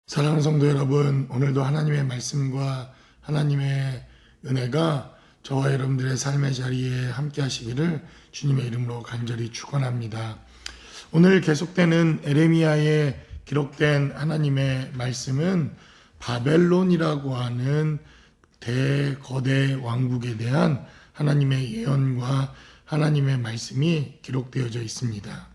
사랑하는 성도 여러분, 오늘도 하나님의 말씀과 하나님의 은혜가 저와 여러분들의 삶의 자리에 함께 하시기를 주님의 이름으로 간절히 축원합니다. 오늘 계속되는 에레미야에 기록된 하나님의 말씀은 바벨론이라고 하는 대거대 왕국에 대한 하나님의 예언과 하나님의 말씀이 기록되어져 있습니다.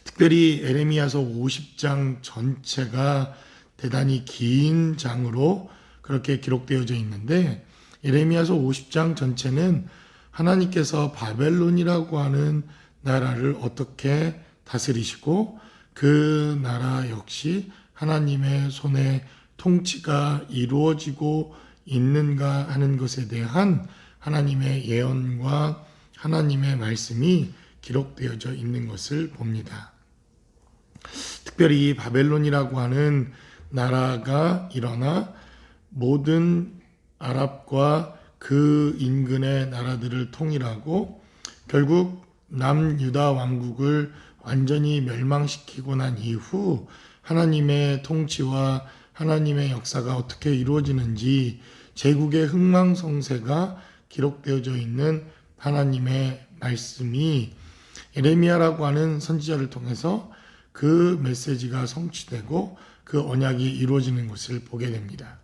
특별히 에레미야서 50장 전체가 대단히 긴 장으로 그렇게 기록되어져 있는데, 에레미야서 50장 전체는 하나님께서 바벨론이라고 하는 나라를 어떻게 다스리시고 그 나라 역시 하나님의 손에 통치가 이루어지고 있는가 하는 것에 대한 하나님의 예언과 하나님의 말씀이 기록되어져 있는 것을 봅니다. 특별히 바벨론이라고 하는 나라가 일어나 모든 아랍과 그 인근의 나라들을 통일하고 결국 남유다 왕국을 완전히 멸망시키고 난 이후 하나님의 통치와 하나님의 역사가 어떻게 이루어지는지 제국의 흥망성쇠가 기록되어져 있는 하나님의 말씀이 에레미야라고 하는 선지자를 통해서 그 메시지가 성취되고 그 언약이 이루어지는 것을 보게 됩니다.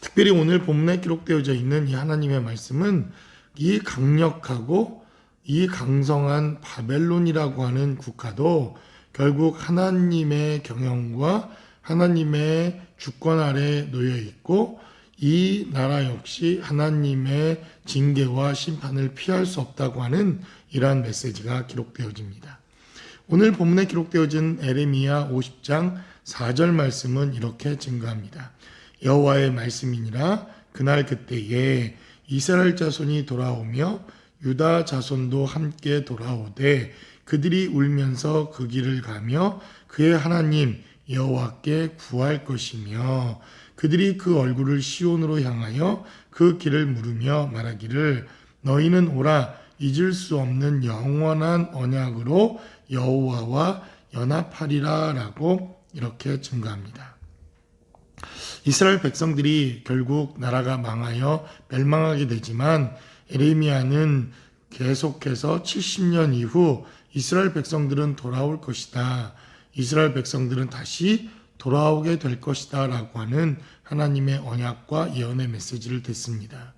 특별히 오늘 본문에 기록되어져 있는 이 하나님의 말씀은 이 강력하고 이 강성한 바벨론이라고 하는 국가도 결국 하나님의 경영과 하나님의 주권 아래 놓여 있고 이 나라 역시 하나님의 징계와 심판을 피할 수 없다고 하는 이러한 메시지가 기록되어집니다. 오늘 본문에 기록되어진 에레미야 50장 4절 말씀은 이렇게 증거합니다. 여호와의 말씀이니라 그날 그때에 이스라엘 자손이 돌아오며 유다 자손도 함께 돌아오되 그들이 울면서 그 길을 가며 그의 하나님 여호와께 구할 것이며 그들이 그 얼굴을 시온으로 향하여 그 길을 물으며 말하기를 너희는 오라 잊을 수 없는 영원한 언약으로 여호와와 연합하리라 라고 이렇게 증거합니다. 이스라엘 백성들이 결국 나라가 망하여 멸망하게 되지만 에레미야는 계속해서 70년 이후 이스라엘 백성들은 돌아올 것이다. 이스라엘 백성들은 다시 돌아오게 될 것이다 라고 하는 하나님의 언약과 예언의 메시지를 듣습니다.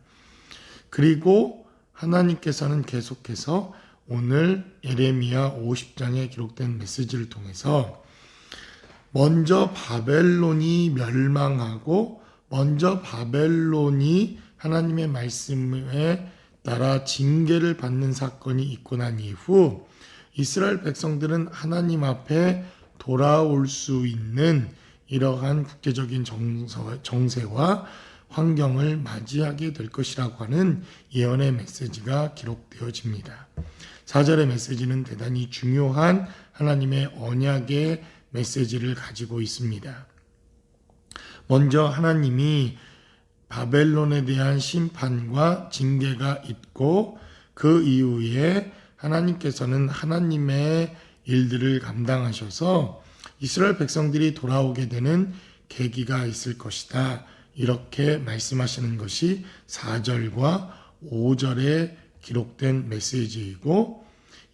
그리고 하나님께서는 계속해서 오늘 에레미야 50장에 기록된 메시지를 통해서 먼저 바벨론이 멸망하고 먼저 바벨론이 하나님의 말씀에 따라 징계를 받는 사건이 있고 난 이후 이스라엘 백성들은 하나님 앞에 돌아올 수 있는 이러한 국제적인 정세와 환경을 맞이하게 될 것이라고 하는 예언의 메시지가 기록되어집니다. 4절의 메시지는 대단히 중요한 하나님의 언약의 메시지를 가지고 있습니다. 먼저 하나님이 바벨론에 대한 심판과 징계가 있고 그 이후에 하나님께서는 하나님의 일들을 감당하셔서 이스라엘 백성들이 돌아오게 되는 계기가 있을 것이다. 이렇게 말씀하시는 것이 4절과 5절에 기록된 메시지이고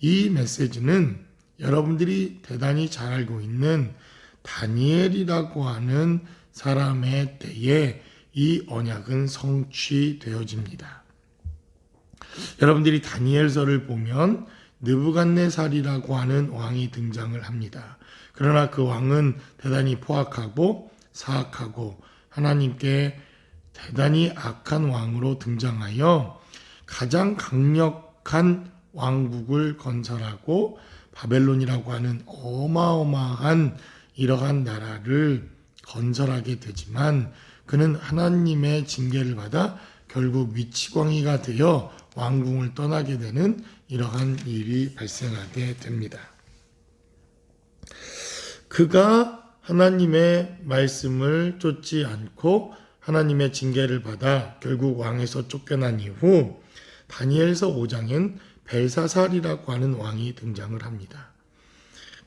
이 메시지는 여러분들이 대단히 잘 알고 있는 다니엘이라고 하는 사람의 때에 이 언약은 성취되어집니다. 여러분들이 다니엘서를 보면 느부갓네살이라고 하는 왕이 등장을 합니다. 그러나 그 왕은 대단히 포악하고 사악하고 하나님께 대단히 악한 왕으로 등장하여 가장 강력한 왕국을 건설하고 바벨론이라고 하는 어마어마한 이러한 나라를 건설하게 되지만 그는 하나님의 징계를 받아 결국 미치광이가 되어 왕궁을 떠나게 되는 이러한 일이 발생하게 됩니다. 그가 하나님의 말씀을 쫓지 않고 하나님의 징계를 받아 결국 왕에서 쫓겨난 이후 다니엘서 5장엔 벨사살이라고 하는 왕이 등장을 합니다.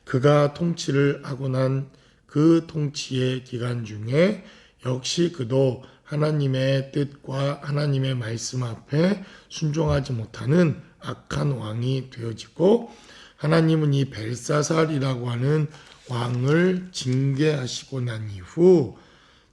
그가 통치를 하고 난 그 통치의 기간 중에 역시 그도 하나님의 뜻과 하나님의 말씀 앞에 순종하지 못하는 악한 왕이 되어지고, 하나님은 이 벨사살이라고 하는 왕을 징계하시고 난 이후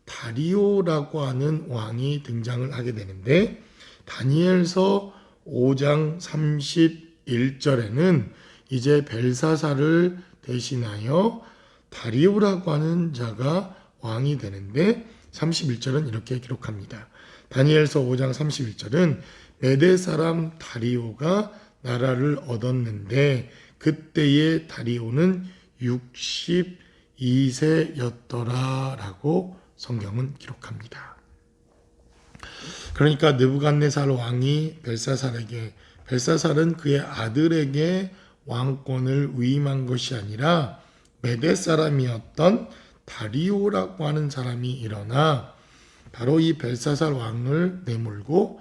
다리오라고 하는 왕이 등장을 하게 되는데, 다니엘서 5장 31절에는 이제 벨사살을 대신하여 다리오라고 하는 자가 왕이 되는데, 31절은 이렇게 기록합니다. 다니엘서 5장 31절은 메대 사람 다리오가 나라를 얻었는데 그때의 다리오는 62세였더라 라고 성경은 기록합니다. 그러니까 느부갓네살 왕이 벨사살은 그의 아들에게 왕권을 위임한 것이 아니라 메대 사람이었던 다리오라고 하는 사람이 일어나 바로 이 벨사살 왕을 내몰고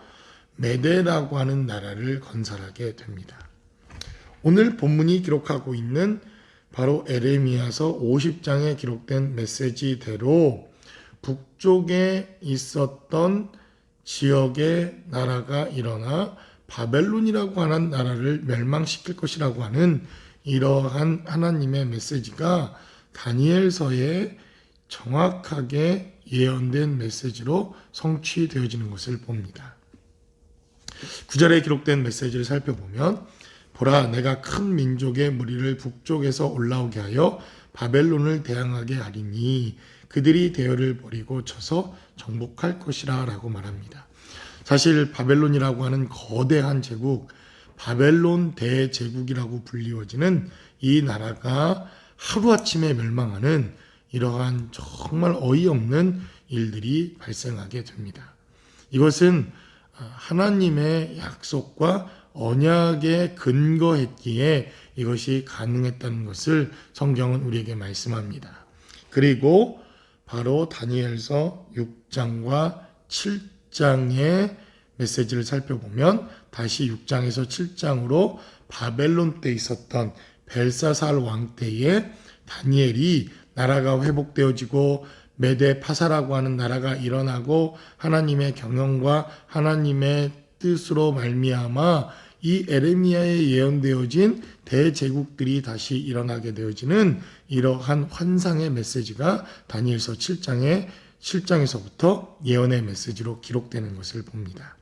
메대라고 하는 나라를 건설하게 됩니다. 오늘 본문이 기록하고 있는 바로 에레미야서 50장에 기록된 메시지대로 북쪽에 있었던 지역의 나라가 일어나 바벨론이라고 하는 나라를 멸망시킬 것이라고 하는 이러한 하나님의 메시지가 다니엘서에 정확하게 예언된 메시지로 성취되어지는 것을 봅니다. 9절에 기록된 메시지를 살펴보면, 보라, 내가 큰 민족의 무리를 북쪽에서 올라오게 하여 바벨론을 대항하게 하리니 그들이 대열을 버리고 쳐서 정복할 것이라 라고 말합니다. 사실 바벨론이라고 하는 거대한 제국, 바벨론 대제국이라고 불리워지는 이 나라가 하루아침에 멸망하는 이러한 정말 어이없는 일들이 발생하게 됩니다. 이것은 하나님의 약속과 언약에 근거했기에 이것이 가능했다는 것을 성경은 우리에게 말씀합니다. 그리고 바로 다니엘서 6장과 7장의 메시지를 살펴보면 다시 6장에서 7장으로 바벨론 때 있었던 벨사살 왕 때에 다니엘이 나라가 회복되어지고 메데 파사라고 하는 나라가 일어나고 하나님의 경영과 하나님의 뜻으로 말미암아 이 에레미야에 예언되어진 대제국들이 다시 일어나게 되어지는 이러한 환상의 메시지가 다니엘서 7장에서부터 예언의 메시지로 기록되는 것을 봅니다.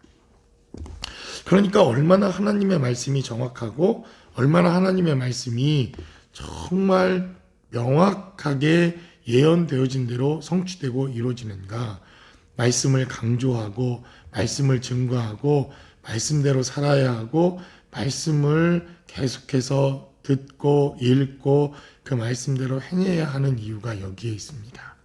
그러니까 얼마나 하나님의 말씀이 정확하고 얼마나 하나님의 말씀이 정말 명확하게 예언되어진 대로 성취되고 이루어지는가. 말씀을 강조하고 말씀을 증거하고 말씀대로 살아야 하고 말씀을 계속해서 듣고 읽고 그 말씀대로 행해야 하는 이유가 여기에 있습니다.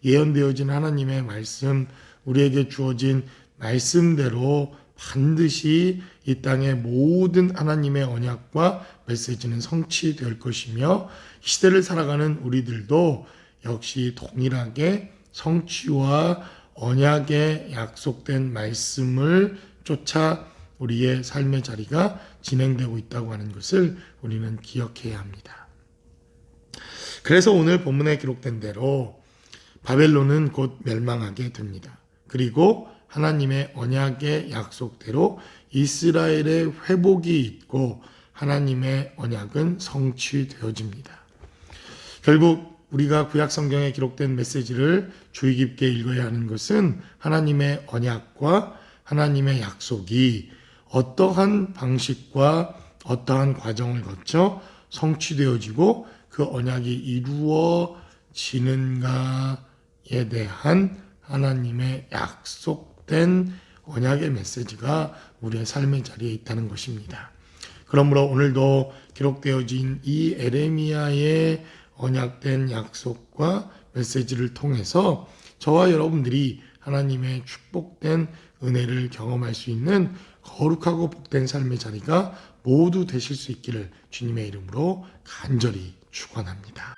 예언되어진 하나님의 말씀, 우리에게 주어진 말씀대로 반드시 이 땅의 모든 하나님의 언약과 메시지는 성취될 것이며 시대를 살아가는 우리들도 역시 동일하게 성취와 언약에 약속된 말씀을 쫓아 우리의 삶의 자리가 진행되고 있다고 하는 것을 우리는 기억해야 합니다. 그래서 오늘 본문에 기록된 대로 바벨론은 곧 멸망하게 됩니다. 그리고 하나님의 언약의 약속대로 이스라엘의 회복이 있고 하나님의 언약은 성취되어집니다. 결국 우리가 구약 성경에 기록된 메시지를 주의 깊게 읽어야 하는 것은 하나님의 언약과 하나님의 약속이 어떠한 방식과 어떠한 과정을 거쳐 성취되어지고 그 언약이 이루어지는가에 대한 하나님의 약속된 언약의 메시지가 우리의 삶의 자리에 있다는 것입니다. 그러므로 오늘도 기록되어진 이 에레미야의 언약된 약속과 메시지를 통해서 저와 여러분들이 하나님의 축복된 은혜를 경험할 수 있는 거룩하고 복된 삶의 자리가 모두 되실 수 있기를 주님의 이름으로 간절히 축원합니다.